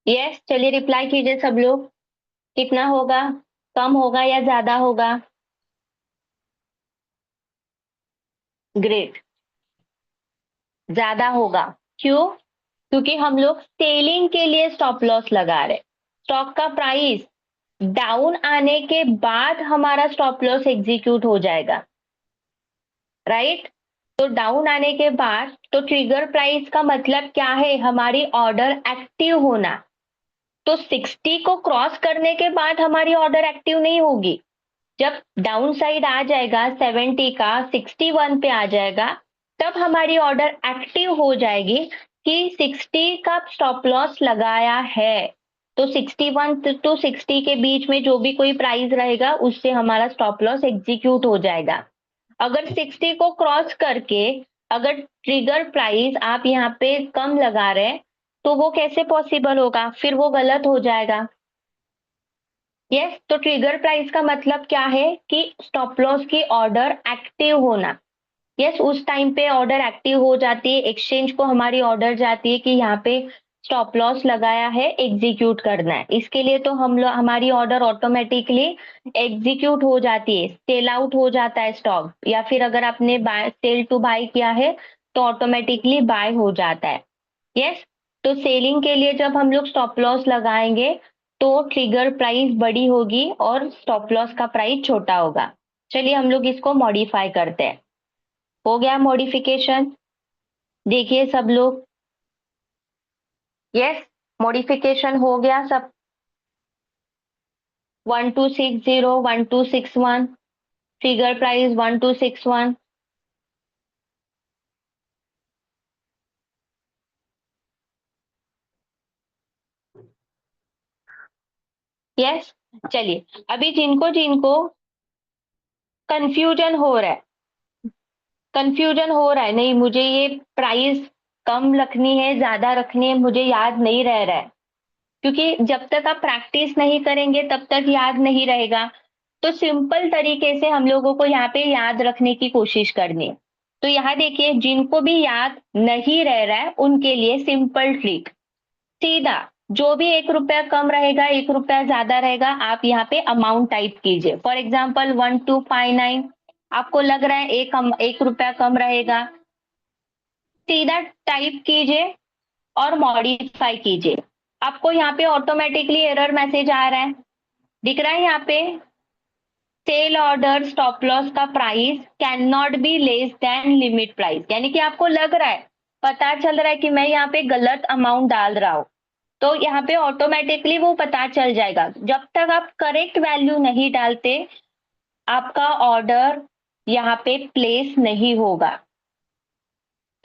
S1: यस, चलिए रिप्लाई कीजिए सब लोग। कितना होगा? कम होगा या ज्यादा होगा? ग्रेट, ज्यादा होगा। क्यों? क्योंकि हम लोग सेलिंग के लिए स्टॉप लॉस लगा रहे। स्टॉक का प्राइस डाउन आने के बाद हमारा स्टॉप लॉस एग्जीक्यूट हो जाएगा, राइट? तो डाउन आने के बाद तो ट्रिगर प्राइस का मतलब क्या है? हमारी ऑर्डर एक्टिव होना। तो 60 को क्रॉस करने के बाद हमारी ऑर्डर एक्टिव नहीं होगी। जब डाउन साइड आ जाएगा 70 का 61 पे आ जाएगा, तब हमारी ऑर्डर एक्टिव हो जाएगी कि 60 का स्टॉप लॉस लगाया है। तो 61 टू 60 के बीच में जो भी कोई प्राइस रहेगा उससे हमारा स्टॉप लॉस एग्जीक्यूट हो जाएगा। अगर 60 को क्रॉस करके अगर ट्रिगर प्राइस आप यहाँ पे कम लगा रहे हैं तो वो कैसे पॉसिबल होगा? फिर वो गलत हो जाएगा। यस, तो ट्रिगर प्राइस का मतलब क्या है कि स्टॉप लॉस की ऑर्डर एक्टिव होना। यस, उस टाइम पे ऑर्डर एक्टिव हो जाती है, एक्सचेंज को हमारी ऑर्डर जाती है कि यहाँ पे स्टॉप लॉस लगाया है, एग्जीक्यूट करना है। इसके लिए तो हम लोग हमारी ऑर्डर ऑटोमेटिकली एग्जीक्यूट हो जाती है, सेल आउट हो जाता है स्टॉक, या फिर अगर आपने बाय सेल टू बाय किया है तो ऑटोमेटिकली बाय हो जाता है। यस, तो सेलिंग के लिए जब हम लोग स्टॉप लॉस लगाएंगे तो ट्रिगर प्राइस बड़ी होगी और स्टॉप लॉस का प्राइस छोटा होगा। चलिए हम लोग इसको मॉडिफाई करते हैं। हो गया मॉडिफिकेशन? देखिए सब लोग। यस, मॉडिफिकेशन हो गया सब। 1260, 1261, फिगर प्राइस 1261। यस, चलिए अभी जिनको जिनको कंफ्यूजन हो रहा है, नहीं मुझे ये प्राइस कम रखनी है ज्यादा रखनी है मुझे याद नहीं रह रहा है, क्योंकि जब तक आप प्रैक्टिस नहीं करेंगे तब तक याद नहीं रहेगा। तो सिंपल तरीके से हम लोगों को यहाँ पे याद रखने की कोशिश करनी है। तो यहाँ देखिए जिनको भी याद नहीं रह रहा है उनके लिए सिंपल ट्रिक, सीधा जो भी 1 रुपया कम रहेगा 1 रुपया ज्यादा रहेगा आप यहाँ पे अमाउंट टाइप कीजिए। फॉर एग्जाम्पल 1259, आपको लग रहा है 1 रुपया कम रहेगा, सीधा टाइप कीजिए और मॉडिफाई कीजिए। आपको यहाँ पे ऑटोमेटिकली एरर मैसेज आ रहा है, दिख रहा है यहाँ पे, सेल ऑर्डर स्टॉप लॉस का price can not be less than limit price, यानी कि आपको लग रहा है, पता चल रहा है कि मैं यहाँ पे गलत अमाउंट डाल रहा हूँ, तो यहाँ पे ऑटोमेटिकली वो पता चल जाएगा। जब तक आप करेक्ट वैल्यू नहीं डालते, आपका ऑर्डर यहाँ पे प्लेस नहीं होगा।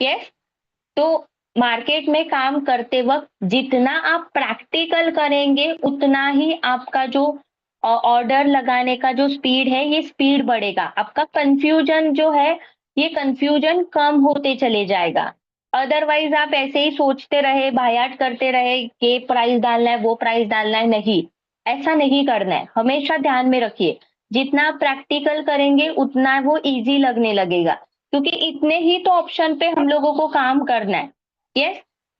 S1: यस, तो मार्केट में काम करते वक्त जितना आप प्रैक्टिकल करेंगे, उतना ही आपका जो ऑर्डर लगाने का जो स्पीड है, ये स्पीड बढ़ेगा। आपका कंफ्यूजन जो है, ये कंफ्यूजन कम होते चले जाएगा। अदरवाइज आप ऐसे ही सोचते रहे, बायाट करते रहे, ये प्राइस डालना है, वो प्राइस डालना है, नहीं, ऐसा नहीं करना है। हमेशा ध्यान में रखिए, जितना आप प्रैक्टिकल करेंगे उतना वो इजी लगने लगेगा, क्योंकि इतने ही तो ऑप्शन पे हम लोगों को काम करना है। यस,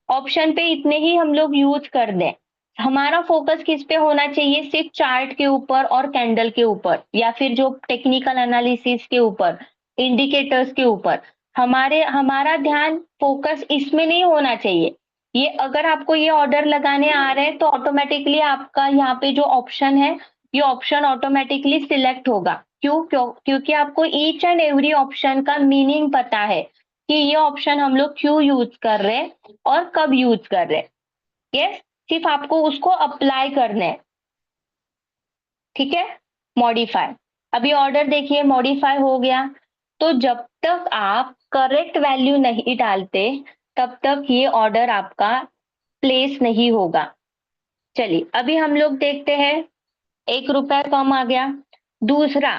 S1: ऑप्शन पे इतने ही हम लोग यूज कर दें। हमारा फोकस किस पे होना चाहिए? सिर्फ चार्ट के ऊपर और कैंडल के ऊपर, या फिर जो टेक्निकल एनालिसिस के ऊपर, इंडिकेटर्स के ऊपर। हमारा ध्यान फोकस इसमें नहीं होना चाहिए। ये अगर आपको ये ऑर्डर लगाने आ रहे हैं, तो ऑटोमेटिकली आपका यहाँ पे जो ऑप्शन है, ये ऑप्शन ऑटोमेटिकली सिलेक्ट होगा। क्योंकि आपको ईच एंड एवरी ऑप्शन का मीनिंग पता है कि ये ऑप्शन हम लोग क्यों यूज कर रहे हैं और कब यूज कर रहे हैं। यस, सिर्फ आपको उसको अप्लाई करना है। ठीक है, मॉडिफाई, अभी ऑर्डर देखिए मॉडिफाई हो गया। तो जब तक आप करेक्ट वैल्यू नहीं डालते, तब तक ये ऑर्डर आपका प्लेस नहीं होगा। चलिए अभी हम लोग देखते हैं, 1 रुपया कम आ गया। दूसरा,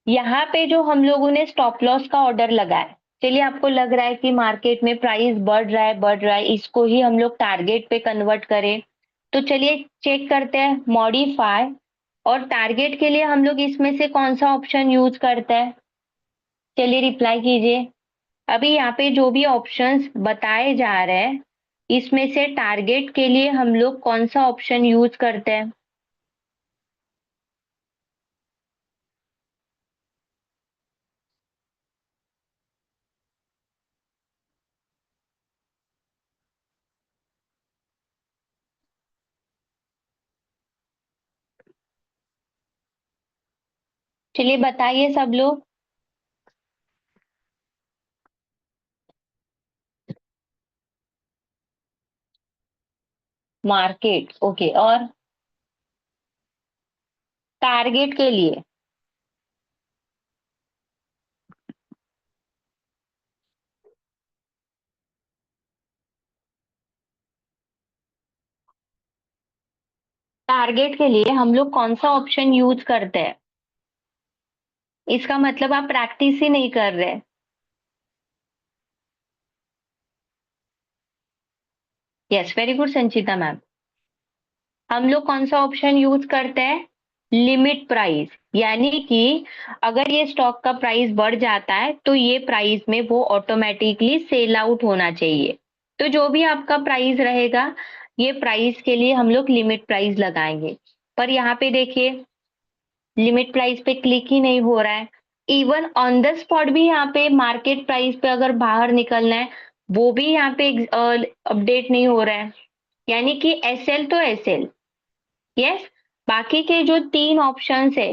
S1: यहाँ पे जो हम लोगों ने स्टॉप लॉस का ऑर्डर लगाया, चलिए आपको लग रहा है कि मार्केट में प्राइस बढ़ रहा है, इसको ही हम लोग टारगेट पे कन्वर्ट करें। तो चलिए चेक करते हैं, मॉडिफाई और टारगेट के लिए हम लोग इसमें से कौन सा ऑप्शन यूज करते हैं। चलिए रिप्लाई कीजिए। अभी यहाँ पे जो भी ऑप्शंस बताए जा रहे हैं, इसमें से टारगेट के लिए हम लोग कौन सा ऑप्शन यूज करते हैं। चलिए बताइए सब लोग। मार्केट, ओके, और टारगेट के लिए टारगेट के लिए हम लोग कौन सा ऑप्शन यूज करते हैं? इसका मतलब आप प्रैक्टिस ही नहीं कर रहे। यस, वेरी गुड संचिता मैम। हम लोग कौन सा ऑप्शन यूज करते हैं? लिमिट प्राइस, यानी कि अगर ये स्टॉक का प्राइस बढ़ जाता है, तो ये प्राइस में वो ऑटोमेटिकली सेल आउट होना चाहिए। तो जो भी आपका प्राइस रहेगा, ये प्राइस के लिए हम लोग लिमिट प्राइस लगाएंगे। पर यहाँ पे देखिए, लिमिट प्राइस पे क्लिक ही नहीं हो रहा है। इवन ऑन द स्पॉट भी यहाँ पे मार्केट प्राइस पे अगर बाहर निकलना है, वो भी यहाँ पे अपडेट नहीं हो रहा है। यानी कि एसएल तो एसएल, यस, बाकी के जो 3 ऑप्शंस है,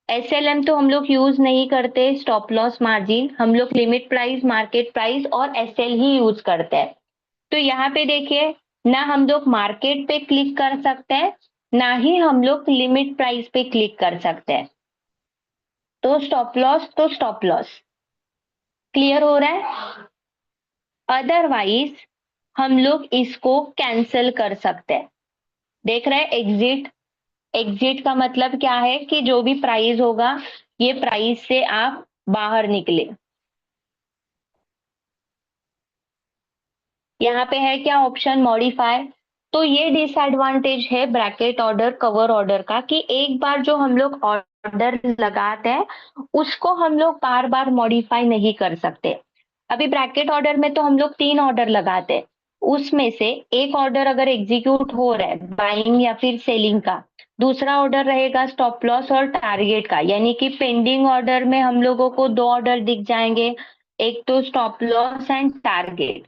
S1: एसएलएम तो हम लोग यूज नहीं करते, स्टॉप लॉस मार्जिन हम लोग लिमिट प्राइस, मार्केट प्राइस और एसएल ही यूज करते हैं। तो यहाँ पे देखिए, ना हम लोग मार्केट पे क्लिक कर सकते हैं, ना ही हम लोग लिमिट प्राइस पे क्लिक कर सकते हैं। तो स्टॉप लॉस क्लियर हो रहा है। अदरवाइज हम लोग इसको कैंसिल कर सकते हैं। देख रहे हैं, एग्जिट। एग्जिट का मतलब क्या है कि जो भी प्राइस होगा, ये प्राइस से आप बाहर निकले। यहाँ पे है क्या ऑप्शन? मॉडिफाई। तो ये डिसएडवांटेज है ब्रैकेट ऑर्डर, कवर ऑर्डर का, कि एक बार जो हम लोग ऑर्डर लगाते हैं, उसको हम लोग बार बार मॉडिफाई नहीं कर सकते। अभी ब्रैकेट ऑर्डर में तो हम लोग 3 ऑर्डर लगाते हैं, उसमें से एक ऑर्डर अगर एग्जीक्यूट हो रहा है बाइंग या फिर सेलिंग का, दूसरा ऑर्डर रहेगा स्टॉप लॉस और टारगेट का, यानी कि पेंडिंग ऑर्डर में हम लोगों को दो ऑर्डर दिख जाएंगे, एक तो stop loss and target.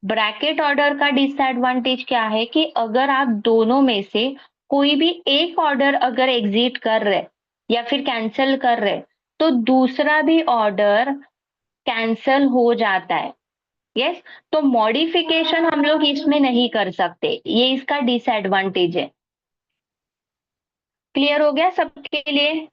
S1: Bracket order का डिसएडवांटेज क्या है कि अगर आप दोनों में से कोई भी एक ऑर्डर अगर एग्जिट कर रहे या फिर कैंसिल कर रहे, तो दूसरा भी ऑर्डर कैंसल हो जाता है। यस, तो मॉडिफिकेशन हम लोग इसमें नहीं कर सकते, ये इसका डिसएडवांटेज है। क्लियर हो गया सबके लिए?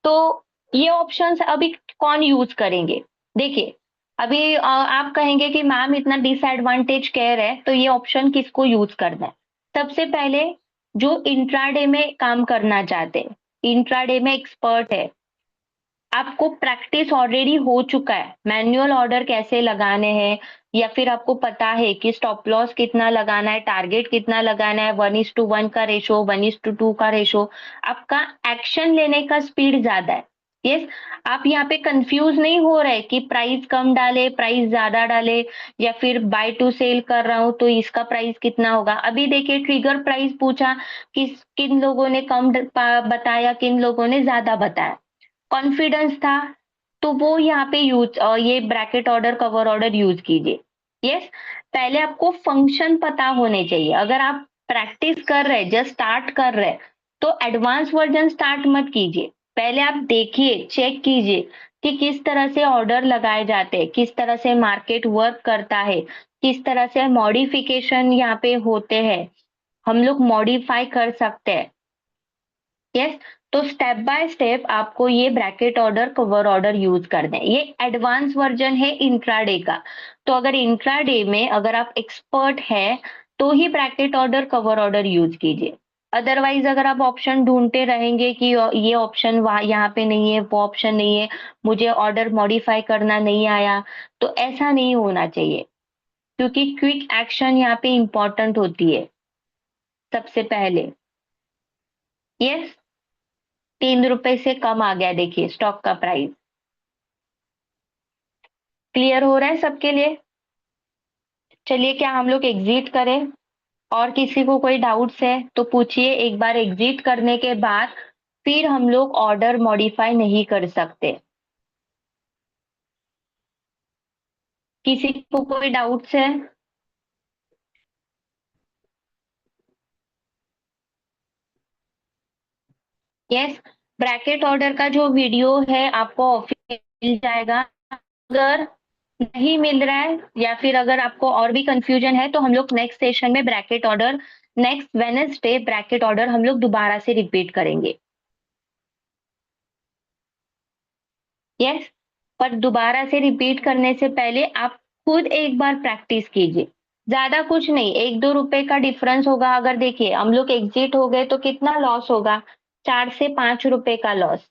S1: तो ये ऑप्शंस अभी कौन यूज करेंगे? देखिए, अभी आप कहेंगे कि मैम इतना डिसएडवांटेज कह रहे हैं, तो ये ऑप्शन किसको यूज करना है? सबसे पहले जो इंट्राडे में काम करना चाहते हैं, इंट्राडे में एक्सपर्ट है, आपको प्रैक्टिस ऑलरेडी हो चुका है, मैनुअल ऑर्डर कैसे लगाने हैं, या फिर आपको पता है कि स्टॉप लॉस कितना लगाना है, टारगेट कितना लगाना है, 1:1 का रेशो, 1:2 का रेशो, आपका एक्शन लेने का स्पीड ज्यादा है। यस, आप यहाँ पे कंफ्यूज नहीं हो रहे कि प्राइस कम डाले, प्राइस ज्यादा डाले, या फिर बाय टू सेल कर रहा हूँ तो इसका प्राइस कितना होगा। अभी देखिए, ट्रिगर प्राइस पूछा, किन लोगों ने कम बताया, किन लोगों ने ज्यादा बताया, कॉन्फिडेंस था, तो वो यहाँ पे ये bracket order, cover order use कीजिए। यस, पहले आपको फंक्शन पता होने चाहिए। अगर आप प्रैक्टिस कर रहे, जस्ट स्टार्ट कर रहे, तो एडवांस वर्जन स्टार्ट मत कीजिए। पहले आप देखिए, चेक कीजिए कि किस तरह से ऑर्डर लगाए जाते हैं, किस तरह से मार्केट वर्क करता है, किस तरह से मॉडिफिकेशन यहाँ पे होते हैं, हम लोग मॉडिफाई कर सकते हैं। यस, तो स्टेप बाय स्टेप आपको ये bracket order, cover order use करने हैं। ये एडवांस वर्जन है इंट्राडे का। तो अगर इंट्राडे में अगर आप एक्सपर्ट है, तो ही bracket order, cover order use कीजिए। अदरवाइज अगर आप ऑप्शन ढूंढते रहेंगे कि ये ऑप्शन वहां यहाँ पे नहीं है, वो ऑप्शन नहीं है, मुझे ऑर्डर मॉडिफाई करना नहीं आया, तो ऐसा नहीं होना चाहिए, क्योंकि क्विक एक्शन यहाँ पे इंपॉर्टेंट होती है सबसे पहले। यस, 3 रुपए से कम आ गया, देखिए स्टॉक का प्राइस। क्लियर हो रहा है सबके लिए? चलिए, क्या हम लोग एग्जिट करें? और किसी को कोई डाउट्स है तो पूछिए। एक बार एग्जिट करने के बाद फिर हम लोग ऑर्डर मॉडिफाई नहीं कर सकते। किसी को कोई डाउट्स है? यस, ब्रैकेट ऑर्डर का जो वीडियो है आपको ऑफिस मिल जाएगा। अगर नहीं मिल रहा है या फिर अगर आपको और भी कंफ्यूजन है, तो हम लोग नेक्स्ट सेशन में bracket order, next Wednesday bracket order हम लोग दोबारा से रिपीट करेंगे। यस, पर दोबारा से रिपीट करने से पहले आप खुद एक बार प्रैक्टिस कीजिए। ज्यादा कुछ नहीं, 1-2 रुपए का डिफरेंस होगा। अगर देखिए हम लोग एग्जिट हो गए तो कितना लॉस होगा? 4 से 5 रुपए का लॉस।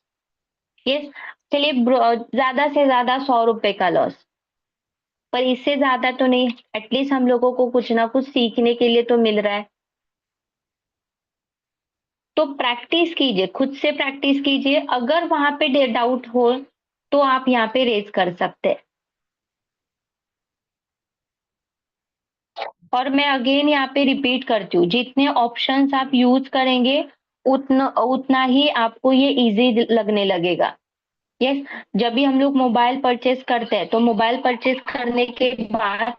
S1: यस, चलिए, ज्यादा से ज्यादा 100 रुपए का लॉस, पर इससे ज्यादा तो नहीं। एटलीस्ट हम लोगों को कुछ ना कुछ सीखने के लिए तो मिल रहा है। तो प्रैक्टिस कीजिए, खुद से प्रैक्टिस कीजिए। अगर वहां पे डाउट हो तो आप यहाँ पे रेज कर सकते हैं। और मैं अगेन यहाँ पे रिपीट करती हूँ, जितने ऑप्शंस आप यूज करेंगे उतना उतना ही आपको ये इजी लगने लगेगा। यस, जब भी हम लोग मोबाइल परचेस करते हैं, तो मोबाइल परचेस करने के बाद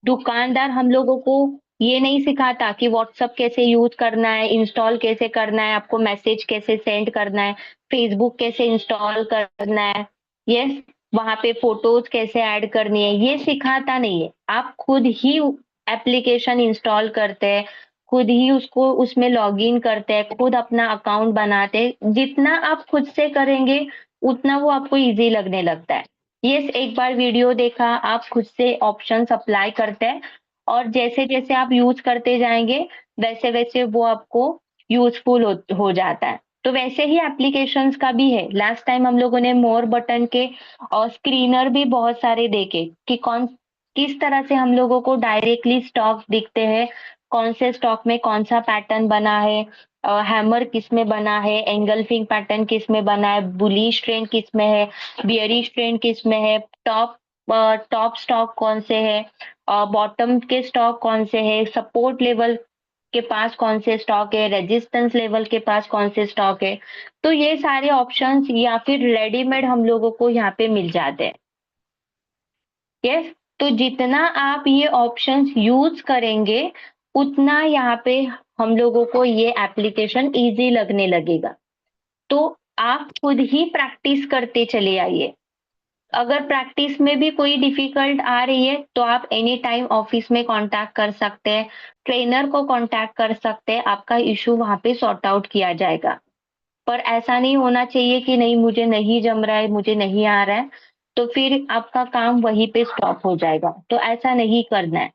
S1: दुकानदार हम लोगों को ये नहीं सिखाता कि व्हाट्सएप कैसे यूज करना है, इंस्टॉल कैसे करना है, आपको मैसेज कैसे सेंड करना है, फेसबुक कैसे इंस्टॉल करना है, यस, वहां पे फोटोज कैसे ऐड करनी है, ये सिखाता नहीं है। आप खुद ही एप्लीकेशन इंस्टॉल करते हैं, खुद ही उसको उसमें लॉग इन करते हैं, खुद अपना अकाउंट बनाते हैं। जितना आप खुद से करेंगे उतना वो आपको इजी लगने लगता है। यस, एक बार वीडियो देखा, आप खुद से ऑप्शंस अप्लाई करते हैं, और जैसे जैसे आप यूज करते जाएंगे वैसे वैसे वो आपको यूजफुल हो जाता है। तो वैसे ही एप्लीकेशंस का भी है। लास्ट टाइम हम लोगों ने मोर बटन के और स्क्रीनर भी बहुत सारे देखे कि कौन किस तरह से हम लोगों को डायरेक्टली स्टॉक दिखते हैं, कौन से स्टॉक में कौन सा पैटर्न बना है, हैमर किस में बना है, एंगल्फिंग पैटर्न किस में बना है, बुलिश ट्रेंड किस में है, बियरिश ट्रेंड किस में है, टॉप स्टॉक कौन से है, बॉटम के स्टॉक कौन से है, सपोर्ट लेवल के पास कौन से स्टॉक है, रेजिस्टेंस लेवल के पास कौन से स्टॉक है। तो ये सारे ऑप्शंस या फिर रेडीमेड हम लोगों को यहाँ पे मिल जाते हैं। यस, तो जितना आप ये ऑप्शंस यूज करेंगे उतना यहाँ पे हम लोगों को ये एप्लीकेशन इजी लगने लगेगा। तो आप खुद ही प्रैक्टिस करते चले आइए। अगर प्रैक्टिस में भी कोई डिफिकल्ट आ रही है तो आप एनी टाइम ऑफिस में कांटेक्ट कर सकते हैं, ट्रेनर को कांटेक्ट कर सकते हैं, आपका इशू वहां पे सॉर्ट आउट किया जाएगा। पर ऐसा नहीं होना चाहिए कि नहीं मुझे नहीं जम रहा है, मुझे नहीं आ रहा है, तो फिर आपका काम वहीं पे स्टॉप हो जाएगा। तो ऐसा नहीं करना है।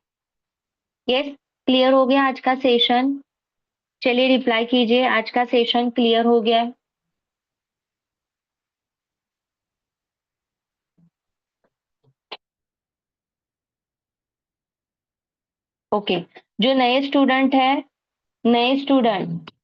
S1: यस, क्लियर हो गया आज का सेशन? चलिए रिप्लाई कीजिए, आज का सेशन क्लियर हो गया है? ओके, जो नए स्टूडेंट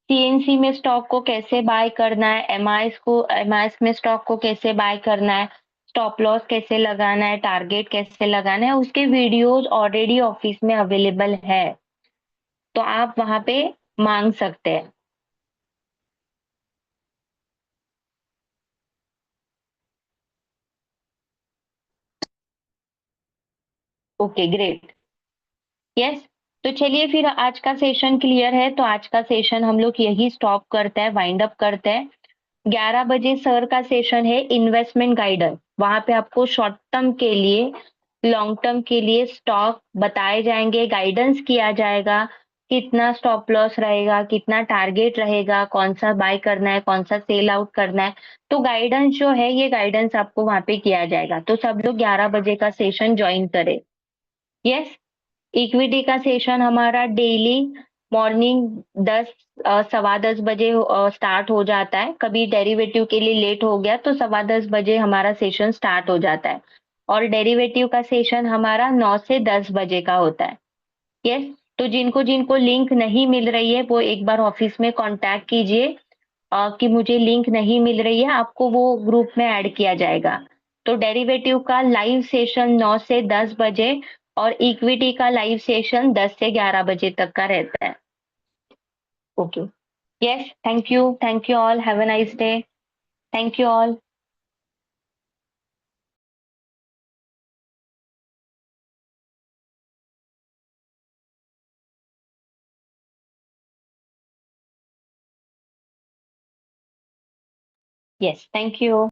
S1: सीएनसी में स्टॉक को कैसे बाय करना है, एमआईएस में स्टॉक को कैसे बाय करना है, स्टॉप लॉस कैसे लगाना है, टारगेट कैसे लगाना है, उसके वीडियोस ऑलरेडी ऑफिस में अवेलेबल है, तो आप वहां पे मांग सकते हैं। Okay great. यस, तो चलिए फिर आज का सेशन क्लियर है, तो आज का सेशन हम लोग यही स्टॉप करते हैं, वाइंड अप करते हैं। 11 बजे सर का सेशन है इन्वेस्टमेंट गाइडेंस, वहां पे आपको शॉर्ट टर्म के लिए, लॉन्ग टर्म के लिए स्टॉक बताए जाएंगे, गाइडेंस किया जाएगा, कितना स्टॉप लॉस रहेगा, कितना टारगेट रहेगा, कौन सा बाय करना है, कौन सा सेल आउट करना है। तो गाइडेंस जो है ये गाइडेंस आपको वहां पे किया जाएगा, तो सब लोग 11 बजे का सेशन ज्वाइन करें। यस, इक्विटी का सेशन हमारा डेली मॉर्निंग 10 सवा 10 बजे स्टार्ट हो जाता है। कभी डेरिवेटिव के लिए लेट हो गया तो 10:15 बजे हमारा सेशन स्टार्ट हो जाता है, और डेरिवेटिव का सेशन हमारा 9 से 10 बजे का होता है। यस, तो जिनको जिनको लिंक नहीं मिल रही है वो एक बार ऑफिस में कांटेक्ट कीजिए कि मुझे लिंक नहीं मिल रही है, आपको वो ग्रुप में ऐड किया जाएगा। तो डेरिवेटिव का लाइव सेशन 9 से 10 बजे और इक्विटी का लाइव सेशन 10 से 11 बजे तक का रहता है। Okay, yes, thank you all, have a nice day, thank you all. Yes, thank you.